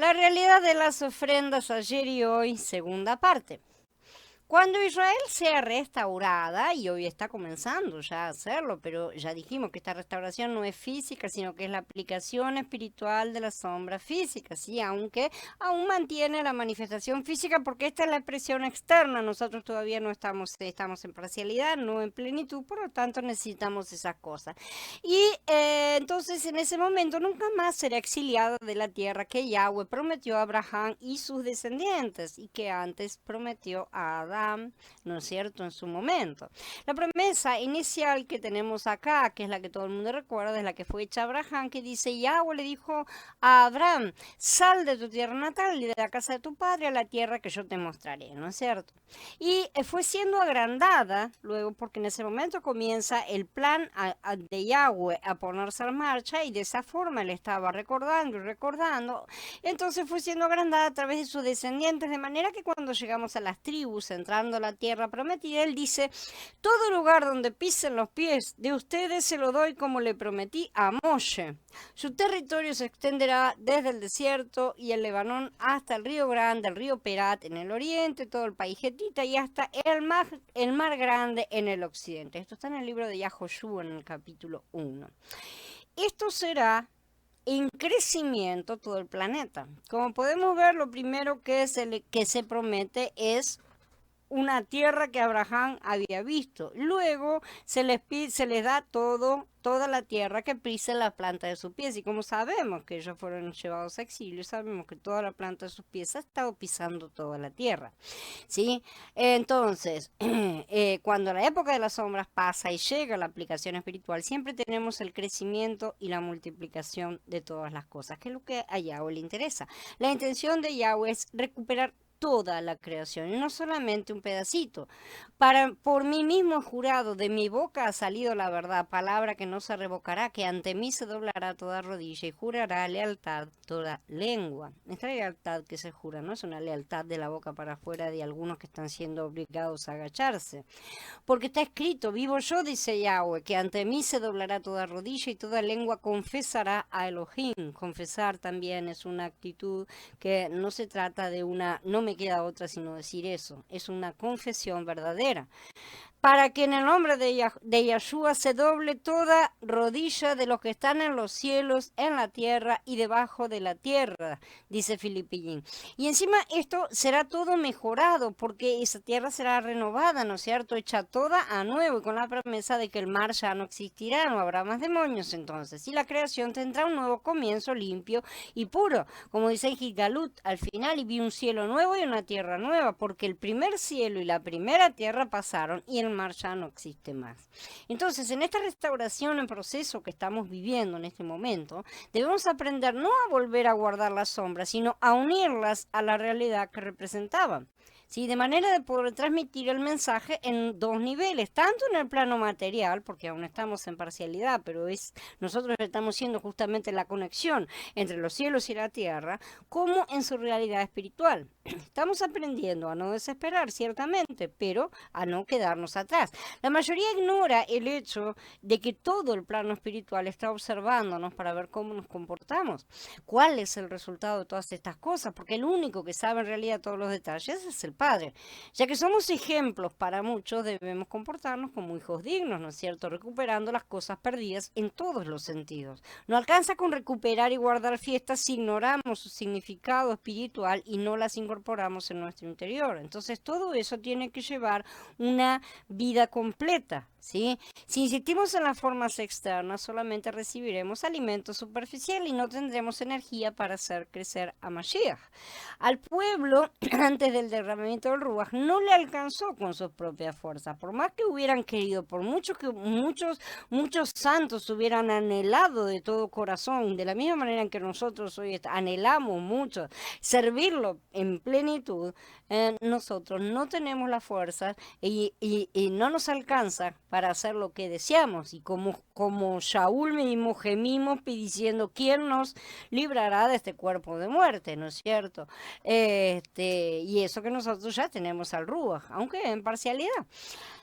La realidad de las ofrendas ayer y hoy, segunda parte. Cuando Israel sea restaurada, y hoy está comenzando ya a hacerlo, pero ya dijimos que esta restauración no es física, sino que es la aplicación espiritual de la sombra física, ¿sí? Aunque aún mantiene la manifestación física porque esta es la expresión externa, nosotros todavía no estamos en parcialidad, no en plenitud, por lo tanto necesitamos esas cosas. Y entonces en ese momento nunca más será exiliado de la tierra que Yahweh prometió a Abraham y sus descendientes y que antes prometió a Adán, ¿no es cierto?, en su momento. La promesa inicial que tenemos acá, que es la que todo el mundo recuerda, es la que fue hecha a Abraham, que dice, Yahweh le dijo a Abraham, sal de tu tierra natal y de la casa de tu padre a la tierra que yo te mostraré, ¿no es cierto? Y fue siendo agrandada luego porque en ese momento comienza el plan de Yahweh a ponerse en marcha y de esa forma le estaba recordando y recordando. Entonces fue siendo agrandada a través de sus descendientes, de manera que cuando llegamos a las tribus, entrando a la tierra prometida, él dice, todo lugar donde pisen los pies de ustedes se lo doy como le prometí a Moshe. Su territorio se extenderá desde el desierto y el Lebanón hasta el río Grande, el río Perat en el oriente, todo el país getita y hasta el mar Grande en el occidente. Esto está en el libro de Yahoshua en el capítulo 1. Esto será en crecimiento todo el planeta. Como podemos ver, lo primero que se promete es una tierra que Abraham había visto. Luego se les da toda la tierra que pise la planta de sus pies. Y como sabemos que ellos fueron llevados a exilio, sabemos que toda la planta de sus pies ha estado pisando toda la tierra. ¿Sí? Entonces, cuando la época de las sombras pasa y llega la aplicación espiritual, siempre tenemos el crecimiento y la multiplicación de todas las cosas, que es lo que a Yahweh le interesa. La intención de Yahweh es recuperar toda la creación y no solamente un pedacito. Por mí mismo he jurado, de mi boca ha salido la verdad, palabra que no se revocará, que ante mí se doblará toda rodilla y jurará lealtad toda lengua. Esta lealtad que se jura no es una lealtad de la boca para afuera de algunos que están siendo obligados a agacharse. Porque está escrito, vivo yo, dice Yahweh, que ante mí se doblará toda rodilla y toda lengua confesará a Elohim. Confesar también es una actitud que no se trata de no me queda otra sino decir eso, es una confesión verdadera. Para que en el nombre de Yahshua se doble toda rodilla de los que están en los cielos, en la tierra y debajo de la tierra, dice Filipillín. Y encima esto será todo mejorado, porque esa tierra será renovada, ¿no es cierto? Hecha toda a nuevo, y con la promesa de que el mar ya no existirá, no habrá más demonios entonces. Y la creación tendrá un nuevo comienzo limpio y puro, como dice en Gilgalut, al final, y vi un cielo nuevo y una tierra nueva, porque el primer cielo y la primera tierra pasaron, y el mar ya no existe más. Entonces, en esta restauración en proceso que estamos viviendo en este momento, debemos aprender no a volver a guardar las sombras, sino a unirlas a la realidad que representaban. ¿Sí? De manera de poder transmitir el mensaje en dos niveles, tanto en el plano material, porque aún estamos en parcialidad, pero nosotros estamos siendo justamente la conexión entre los cielos y la tierra, como en su realidad espiritual. Estamos aprendiendo a no desesperar, ciertamente, pero a no quedarnos atrás. La mayoría ignora el hecho de que todo el plano espiritual está observándonos para ver cómo nos comportamos, cuál es el resultado de todas estas cosas, porque el único que sabe en realidad todos los detalles es el Padre. Ya que somos ejemplos para muchos, debemos comportarnos como hijos dignos, ¿no es cierto? Recuperando las cosas perdidas en todos los sentidos. No alcanza con recuperar y guardar fiestas si ignoramos su significado espiritual y no las incorporamos en nuestro interior. Entonces todo eso tiene que llevar una vida completa, ¿sí? Si insistimos en las formas externas, solamente recibiremos alimento superficial y no tendremos energía para hacer crecer a Mashiach. Al pueblo, antes del derramamiento del Ruach, no le alcanzó con sus propias fuerzas. Por más que hubieran querido, por mucho que muchos santos hubieran anhelado de todo corazón, de la misma manera en que nosotros hoy anhelamos mucho servirlo en plenitud, nosotros no tenemos la fuerza y no nos alcanza para hacer lo que deseamos. Y como Shaul mismo gemimos diciendo, ¿quién nos librará de este cuerpo de muerte? ¿No es cierto? Y eso que nosotros nosotros ya tenemos al Ruach, aunque en parcialidad.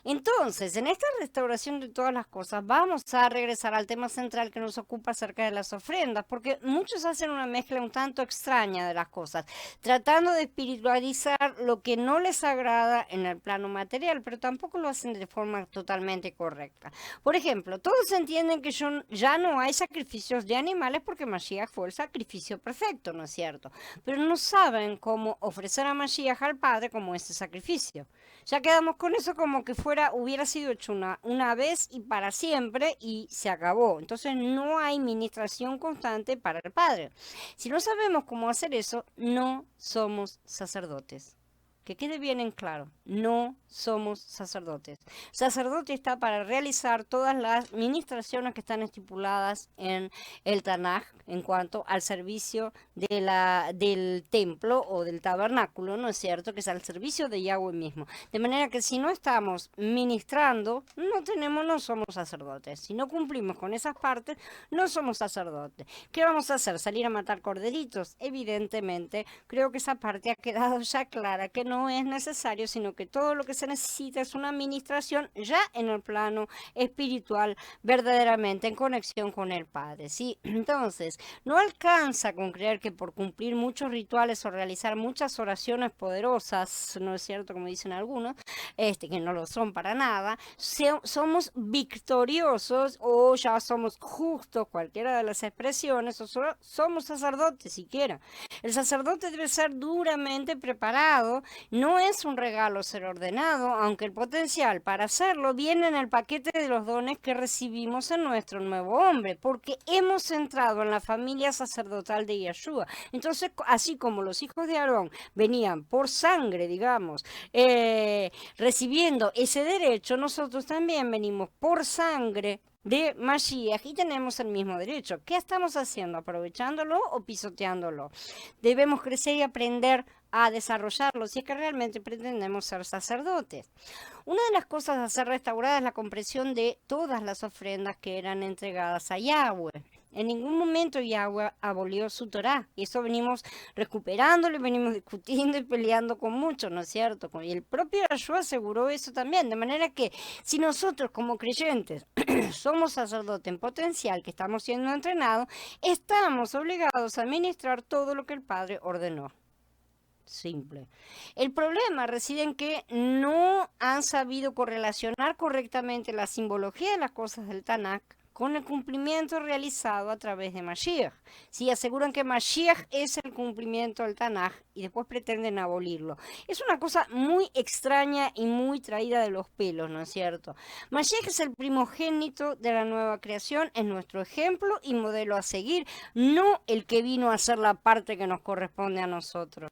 Entonces, en esta restauración de todas las cosas, vamos a regresar al tema central que nos ocupa acerca de las ofrendas, porque muchos hacen una mezcla un tanto extraña de las cosas, tratando de espiritualizar lo que no les agrada en el plano material, pero tampoco lo hacen de forma totalmente correcta. Por ejemplo, todos entienden que ya no hay sacrificios de animales porque Mashiach fue el sacrificio perfecto, ¿no es cierto? Pero no saben cómo ofrecer a Mashiach al Padre como ese sacrificio. Ya quedamos con eso como que hubiera sido hecho una vez y para siempre y se acabó. Entonces no hay ministración constante para el Padre. Si no sabemos cómo hacer eso, no somos sacerdotes. Que quede bien en claro, no somos sacerdotes. Sacerdote está para realizar todas las ministraciones que están estipuladas en el Tanaj en cuanto al servicio del templo o del tabernáculo, ¿no es cierto? Que es al servicio de Yahweh mismo. De manera que si no estamos ministrando, no somos sacerdotes. Si no cumplimos con esas partes, no somos sacerdotes. ¿Qué vamos a hacer? ¿Salir a matar corderitos? Evidentemente, creo que esa parte ha quedado ya clara, que no es necesario, sino que todo lo que se necesita es una administración ya en el plano espiritual, verdaderamente en conexión con el Padre, ¿sí? Entonces, no alcanza con creer que por cumplir muchos rituales o realizar muchas oraciones poderosas, ¿no es cierto? Como dicen algunos, que no lo son para nada, somos victoriosos o ya somos justos, cualquiera de las expresiones, o somos sacerdotes siquiera. El sacerdote debe ser duramente preparado, no es un regalo ser ordenado, aunque el potencial para hacerlo viene en el paquete de los dones que recibimos en nuestro nuevo hombre, porque hemos entrado en la familia sacerdotal de Yeshua. Entonces, así como los hijos de Aarón venían por sangre, digamos, recibiendo ese derecho, nosotros también venimos por sangre de Mashiach y tenemos el mismo derecho. ¿Qué estamos haciendo? ¿Aprovechándolo o pisoteándolo? Debemos crecer y aprender a desarrollarlo si es que realmente pretendemos ser sacerdotes. Una de las cosas a ser restaurada es la comprensión de todas las ofrendas que eran entregadas a Yahweh. En ningún momento Yahweh abolió su Torá, y eso venimos recuperándolo y venimos discutiendo y peleando con muchos, ¿no es cierto? Y el propio Yahshua aseguró eso también, de manera que si nosotros como creyentes somos sacerdotes en potencial que estamos siendo entrenados, estamos obligados a administrar todo lo que el Padre ordenó. Simple. El problema reside en que no han sabido correlacionar correctamente la simbología de las cosas del Tanakh con el cumplimiento realizado a través de Mashiach. Si aseguran que Mashiach es el cumplimiento del Tanaj y después pretenden abolirlo. Es una cosa muy extraña y muy traída de los pelos, ¿no es cierto? Mashiach es el primogénito de la nueva creación, es nuestro ejemplo y modelo a seguir, no el que vino a hacer la parte que nos corresponde a nosotros.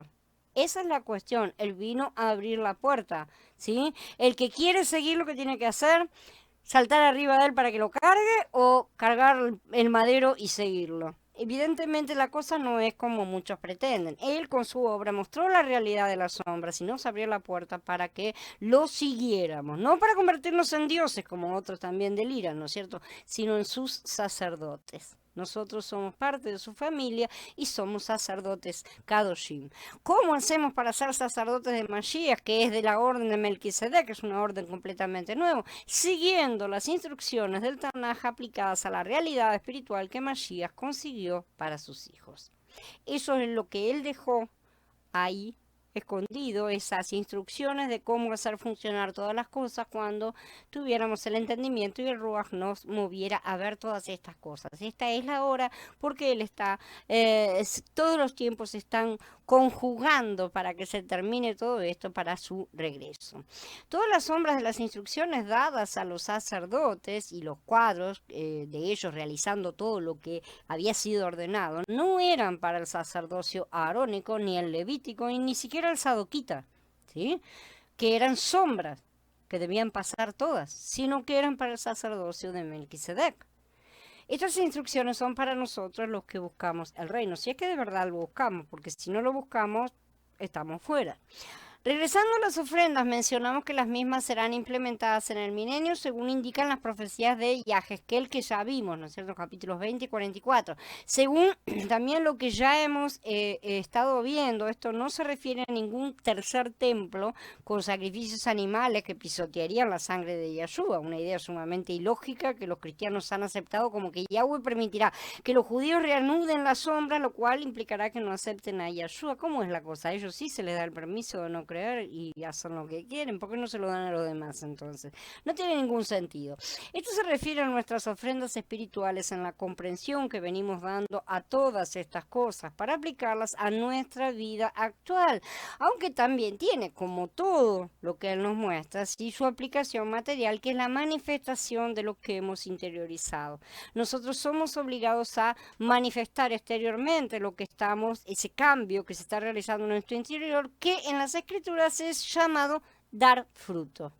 Esa es la cuestión, él vino a abrir la puerta, ¿sí? El que quiere seguir lo que tiene que hacer, saltar arriba de él para que lo cargue o cargar el madero y seguirlo. Evidentemente la cosa no es como muchos pretenden. Él con su obra mostró la realidad de las sombras y nos abrió la puerta para que lo siguiéramos. No para convertirnos en dioses, como otros también deliran, ¿no es cierto? Sino en sus sacerdotes. Nosotros somos parte de su familia y somos sacerdotes Kadoshim. ¿Cómo hacemos para ser sacerdotes de Mashiach, que es de la orden de Melquisedec, que es una orden completamente nueva? Siguiendo las instrucciones del Tanaj aplicadas a la realidad espiritual que Mashiach consiguió para sus hijos. Eso es lo que él dejó ahí escondido, esas instrucciones de cómo hacer funcionar todas las cosas cuando tuviéramos el entendimiento y el Ruach nos moviera a ver todas estas cosas. Esta es la hora porque él está, todos los tiempos están conjugando para que se termine todo esto para su regreso. Todas las sombras de las instrucciones dadas a los sacerdotes y los cuadros de ellos realizando todo lo que había sido ordenado no eran para el sacerdocio aarónico ni el levítico y ni siquiera el sadoquita, ¿sí? Que eran sombras que debían pasar todas, sino que eran para el sacerdocio de Melquisedec. Estas instrucciones son para nosotros los que buscamos el reino, si es que de verdad lo buscamos, porque si no lo buscamos, estamos fuera. Regresando a las ofrendas, mencionamos que las mismas serán implementadas en el milenio según indican las profecías de Yahezkel que ya vimos, ¿no es cierto? Capítulos 20 y 44. Según también lo que ya hemos estado viendo, esto no se refiere a ningún tercer templo con sacrificios animales que pisotearían la sangre de Yahshua, una idea sumamente ilógica que los cristianos han aceptado como que Yahweh permitirá que los judíos reanuden la sombra, lo cual implicará que no acepten a Yahshua. ¿Cómo es la cosa? A ellos sí se les da el permiso de no creer y hacen lo que quieren. ¿Por qué no se lo dan a los demás entonces? No tiene ningún sentido. Esto se refiere a nuestras ofrendas espirituales en la comprensión que venimos dando a todas estas cosas para aplicarlas a nuestra vida actual, aunque también tiene, como todo lo que Él nos muestra, sí su aplicación material, que es la manifestación de lo que hemos interiorizado. Nosotros somos obligados a manifestar exteriormente lo que estamos, ese cambio que se está realizando en nuestro interior, que en las escrituras es llamado dar fruto.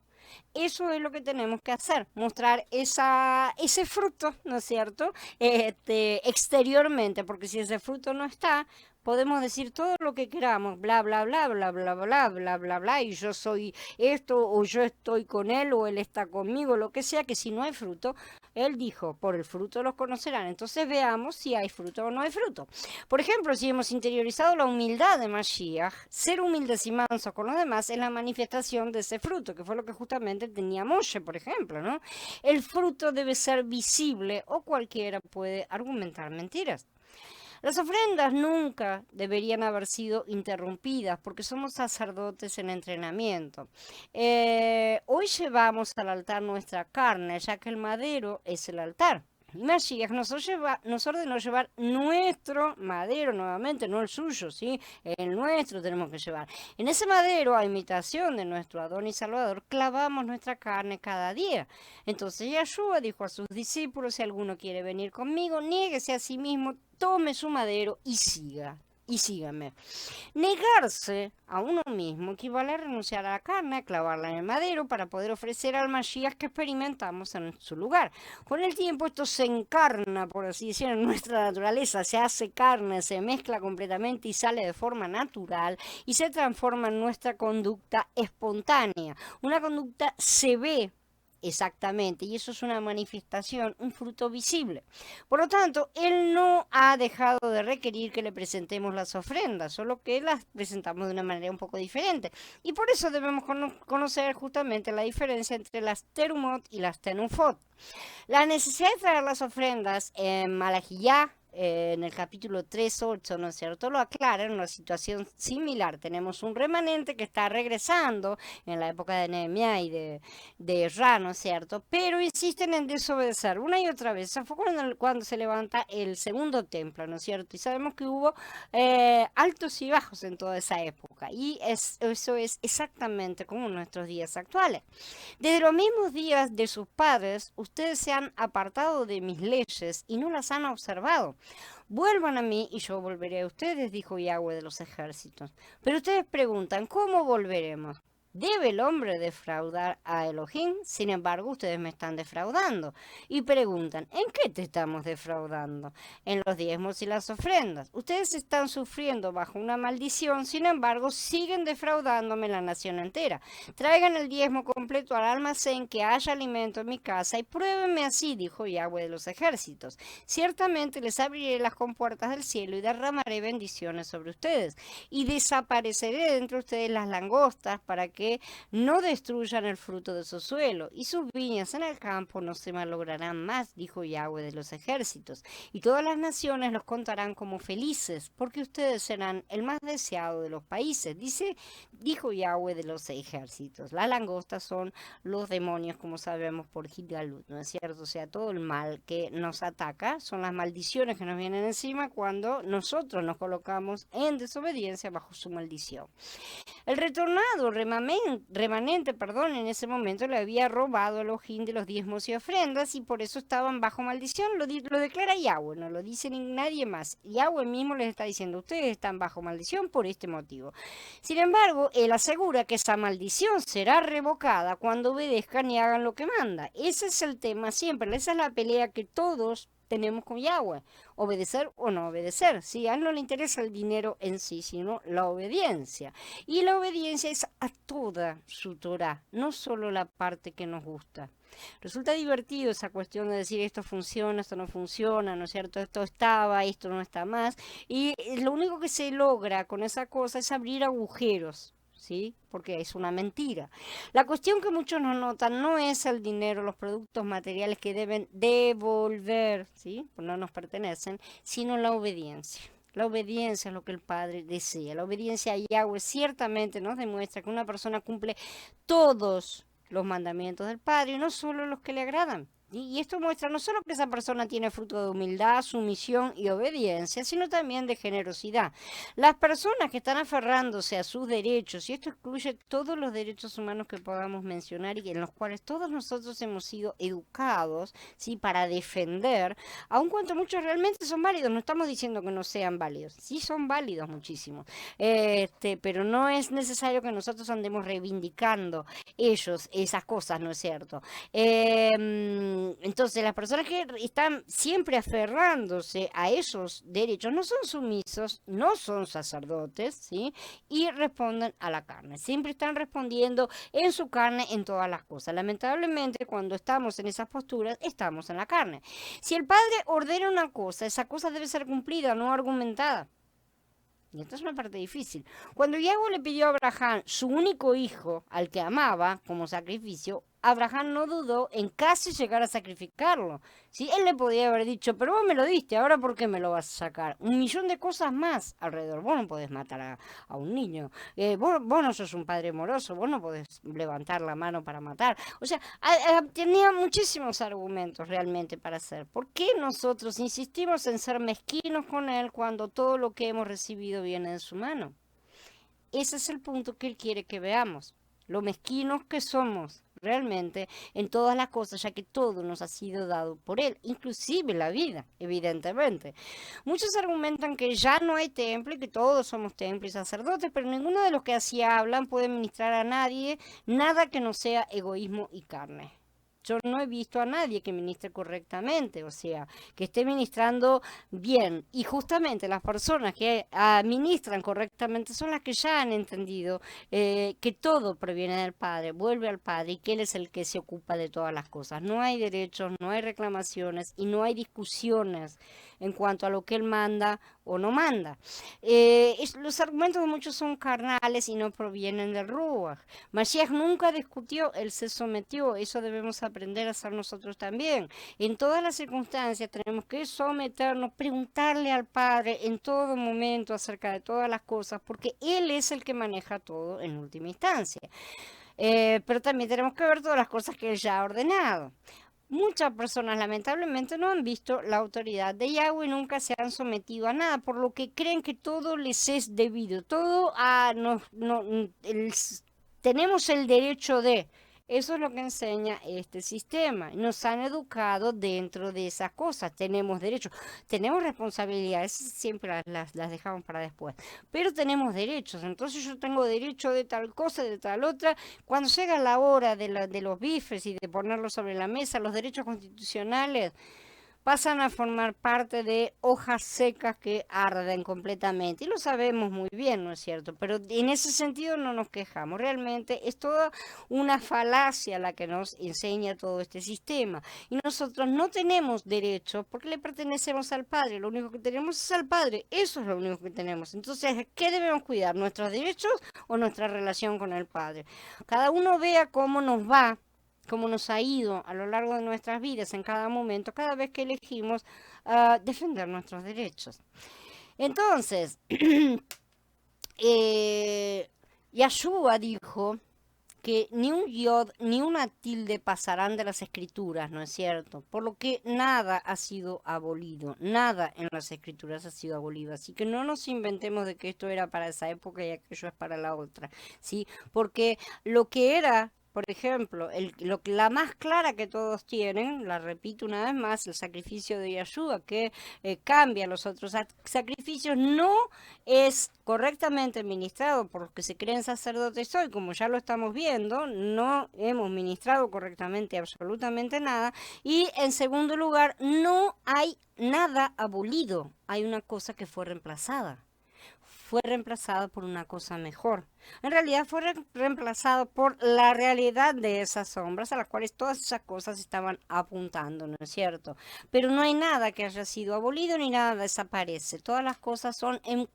Eso es lo que tenemos que hacer, mostrar ese fruto, ¿no es cierto? Exteriormente, porque si ese fruto no está, podemos decir todo lo que queramos, bla, bla, bla, bla, bla, bla, bla, bla, bla, y yo soy esto, o yo estoy con él, o él está conmigo, lo que sea, que si no hay fruto, él dijo, por el fruto los conocerán. Entonces veamos si hay fruto o no hay fruto. Por ejemplo, si hemos interiorizado la humildad de Mashiach, ser humildes y mansos con los demás es la manifestación de ese fruto, que fue lo que justamente tenía Moshe, por ejemplo, ¿no? El fruto debe ser visible o cualquiera puede argumentar mentiras. Las ofrendas nunca deberían haber sido interrumpidas porque somos sacerdotes en entrenamiento. Hoy llevamos al altar nuestra carne, ya que el madero es el altar. Mashiach nos ordenó llevar nuestro madero nuevamente, no el suyo, ¿sí? El nuestro tenemos que llevar. En ese madero, a imitación de nuestro Adón y Salvador, clavamos nuestra carne cada día. Entonces Yahshua dijo a sus discípulos, si alguno quiere venir conmigo, niéguese a sí mismo, tome su madero y sígame. Negarse a uno mismo equivale a renunciar a la carne, a clavarla en el madero para poder ofrecer al Mashiach que experimentamos en su lugar. Con el tiempo esto se encarna, por así decirlo, en nuestra naturaleza, se hace carne, se mezcla completamente y sale de forma natural y se transforma en nuestra conducta espontánea. Una conducta se ve. Exactamente, y eso es una manifestación, un fruto visible. Por lo tanto, Él no ha dejado de requerir que le presentemos las ofrendas, solo que las presentamos de una manera un poco diferente. Y por eso debemos conocer justamente la diferencia entre las terumot y las tenufot. La necesidad de traer las ofrendas en Malajiyá, en el capítulo 3:8, ¿no es cierto? Lo aclara en una situación similar. Tenemos un remanente que está regresando en la época de Nehemías y de Ra, ¿no es cierto? Pero insisten en desobedecer una y otra vez. Eso fue cuando se levanta el segundo templo, ¿no es cierto? Y sabemos que hubo altos y bajos en toda esa época. Y eso es exactamente como en nuestros días actuales. Desde los mismos días de sus padres, ustedes se han apartado de mis leyes y no las han observado. Vuelvan a mí y yo volveré a ustedes, dijo Yahweh de los ejércitos. Pero ustedes preguntan, ¿cómo volveremos? ¿Debe el hombre defraudar a Elohim? Sin embargo, ustedes me están defraudando. Y preguntan, ¿en qué te estamos defraudando? En los diezmos y las ofrendas. Ustedes están sufriendo bajo una maldición, sin embargo, siguen defraudándome la nación entera. Traigan el diezmo completo al almacén, que haya alimento en mi casa, y pruébenme así, dijo Yahweh de los ejércitos. Ciertamente les abriré las compuertas del cielo y derramaré bendiciones sobre ustedes. Y desapareceré de entre ustedes las langostas para que no destruyan el fruto de su suelo, y sus viñas en el campo no se malograrán más, dijo Yahweh de los ejércitos, y todas las naciones los contarán como felices, porque ustedes serán el más deseado de los países, dijo Yahweh de los ejércitos. Las langostas son los demonios, como sabemos por Gilgalut, ¿no es cierto? O sea, todo el mal que nos ataca son las maldiciones que nos vienen encima cuando nosotros nos colocamos en desobediencia bajo su maldición. El retornado remanente, en ese momento le había robado el ojín de los diezmos y ofrendas y por eso estaban bajo maldición. Lo declara Yahweh, no lo dice nadie más. Yahweh mismo les está diciendo, ustedes están bajo maldición por este motivo. Sin embargo, él asegura que esa maldición será revocada cuando obedezcan y hagan lo que manda. Ese es el tema siempre, esa es la pelea que todos tenemos con Yahweh, obedecer o no obedecer. ¿Sí? A él no le interesa el dinero en sí, sino la obediencia. Y la obediencia es a toda su Torah, no solo la parte que nos gusta. Resulta divertido esa cuestión de decir esto funciona, esto no funciona, ¿no es cierto? Esto estaba, esto no está más. Y lo único que se logra con esa cosa es abrir agujeros. ¿Sí? Porque es una mentira. La cuestión que muchos no notan no es el dinero, los productos materiales que deben devolver, ¿sí? Pues no nos pertenecen, sino la obediencia. La obediencia es lo que el Padre desea. La obediencia a Yahweh ciertamente nos demuestra que una persona cumple todos los mandamientos del Padre y no solo los que le agradan. Y esto muestra no solo que esa persona tiene fruto de humildad, sumisión y obediencia, sino también de generosidad. Las personas que están aferrándose a sus derechos, y esto incluye todos los derechos humanos que podamos mencionar y en los cuales todos nosotros hemos sido educados, ¿sí? Para defender, aun cuando muchos realmente son válidos, no estamos diciendo que no sean válidos, sí son válidos muchísimos, pero no es necesario que nosotros andemos reivindicando ellos esas cosas, ¿no es cierto? Entonces, las personas que están siempre aferrándose a esos derechos no son sumisos, no son sacerdotes, ¿sí? Y responden a la carne. Siempre están respondiendo en su carne en todas las cosas. Lamentablemente, cuando estamos en esas posturas, estamos en la carne. Si el Padre ordena una cosa, esa cosa debe ser cumplida, no argumentada. Y esta es una parte difícil. Cuando Yahweh le pidió a Abraham su único hijo, al que amaba, como sacrificio, Abraham no dudó en casi llegar a sacrificarlo. ¿Sí? Él le podía haber dicho, pero vos me lo diste, ¿ahora por qué me lo vas a sacar? Un millón de cosas más alrededor. Vos no podés matar a un niño. Vos no sos un padre amoroso, vos no podés levantar la mano para matar. O sea, tenía muchísimos argumentos realmente para hacer. ¿Por qué nosotros insistimos en ser mezquinos con él cuando todo lo que hemos recibido viene de su mano? Ese es el punto que él quiere que veamos. Lo mezquinos que somos realmente en todas las cosas, ya que todo nos ha sido dado por él, inclusive la vida, evidentemente. Muchos argumentan que ya no hay templo y que todos somos templo y sacerdotes, pero ninguno de los que así hablan puede ministrar a nadie nada que no sea egoísmo y carne. Yo no he visto a nadie que ministre correctamente, o sea, que esté ministrando bien. Y justamente las personas que ministran correctamente son las que ya han entendido que todo proviene del Padre, vuelve al Padre y que Él es el que se ocupa de todas las cosas. No hay derechos, no hay reclamaciones y no hay discusiones en cuanto a lo que Él manda o no manda. Los argumentos de muchos son carnales y no provienen del Ruach. Mashiach nunca discutió, Él se sometió. Eso debemos aprender a hacer nosotros también. En todas las circunstancias tenemos que someternos, preguntarle al Padre en todo momento acerca de todas las cosas, porque Él es el que maneja todo en última instancia. Pero también tenemos que ver todas las cosas que Él ya ha ordenado. Muchas personas lamentablemente no han visto la autoridad de Yahweh y nunca se han sometido a nada, por lo que creen que todo les es debido, todo tenemos el derecho de. Eso es lo que enseña este sistema. Nos han educado dentro de esas cosas. Tenemos derechos, tenemos responsabilidades, siempre las dejamos para después. Pero tenemos derechos. Entonces yo tengo derecho de tal cosa, de tal otra. Cuando llega la hora de los bifes y de ponerlos sobre la mesa, los derechos constitucionales pasan a formar parte de hojas secas que arden completamente. Y lo sabemos muy bien, ¿no es cierto? Pero en ese sentido no nos quejamos. Realmente es toda una falacia la que nos enseña todo este sistema. Y nosotros no tenemos derechos porque le pertenecemos al Padre. Lo único que tenemos es al Padre. Eso es lo único que tenemos. Entonces, ¿qué debemos cuidar? ¿Nuestros derechos o nuestra relación con el Padre? Cada uno vea cómo nos va, cómo nos ha ido a lo largo de nuestras vidas en cada momento, cada vez que elegimos defender nuestros derechos. Entonces, Yahshua dijo que ni un yod ni una tilde pasarán de las escrituras, ¿no es cierto? Por lo que nada ha sido abolido, nada en las escrituras ha sido abolido, así que no nos inventemos de que esto era para esa época y aquello es para la otra, ¿sí? Porque lo que era por ejemplo, la más clara que todos tienen, la repito una vez más, el sacrificio de Yahshua, que cambia los otros sacrificios, no es correctamente ministrado por los que se creen sacerdotes hoy, como ya lo estamos viendo, no hemos ministrado correctamente absolutamente nada. Y en segundo lugar, no hay nada abolido, hay una cosa que fue reemplazada por una cosa mejor. En realidad fue reemplazado por la realidad de esas sombras a las cuales todas esas cosas estaban apuntando, ¿no es cierto? Pero no hay nada que haya sido abolido ni nada desaparece. Todas las cosas son en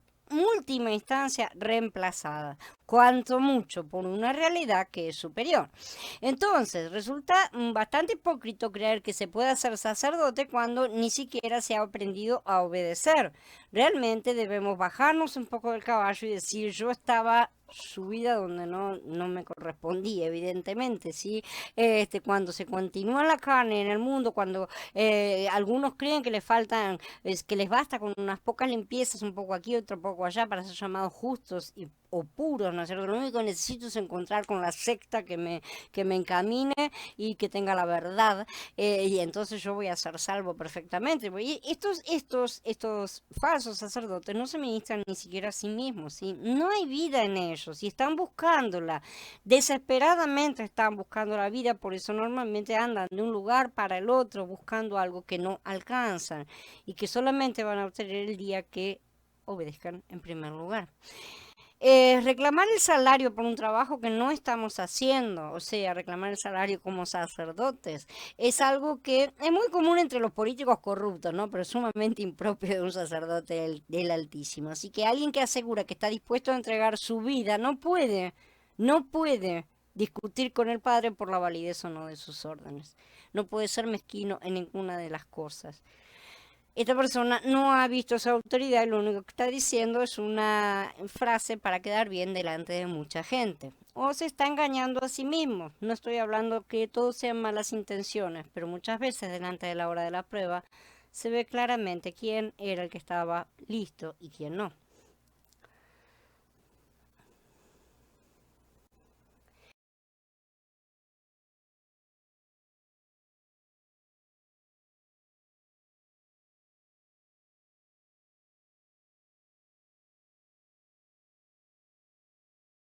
última instancia reemplazadas, cuanto mucho por una realidad que es superior. Entonces, resulta bastante hipócrita creer que se puede ser sacerdote cuando ni siquiera se ha aprendido a obedecer. Realmente debemos bajarnos un poco del caballo y decir, yo estaba subida donde no me correspondía, evidentemente, ¿sí? Cuando se continúa la carne en el mundo, cuando algunos creen que les faltan, que les basta con unas pocas limpiezas, un poco aquí, otro poco allá, para ser llamados justos o puros, ¿no es cierto? Lo único que necesito es encontrar con la secta que me encamine y que tenga la verdad, y entonces yo voy a ser salvo perfectamente. Y estos falsos sacerdotes no se ministran ni siquiera a sí mismos, ¿sí? No hay vida en ellos y están buscándola, desesperadamente están buscando la vida, por eso normalmente andan de un lugar para el otro buscando algo que no alcanzan y que solamente van a obtener el día que obedezcan en primer lugar. Reclamar el salario por un trabajo que no estamos haciendo, o sea, reclamar el salario como sacerdotes, es algo que es muy común entre los políticos corruptos, ¿no? Pero sumamente impropio de un sacerdote del Altísimo. Así que alguien que asegura que está dispuesto a entregar su vida no puede discutir con el Padre por la validez o no de sus órdenes. No puede ser mezquino en ninguna de las cosas. Esta persona no ha visto su autoridad y lo único que está diciendo es una frase para quedar bien delante de mucha gente. O se está engañando a sí mismo. No estoy hablando que todo sean malas intenciones, pero muchas veces delante de la hora de la prueba se ve claramente quién era el que estaba listo y quién no.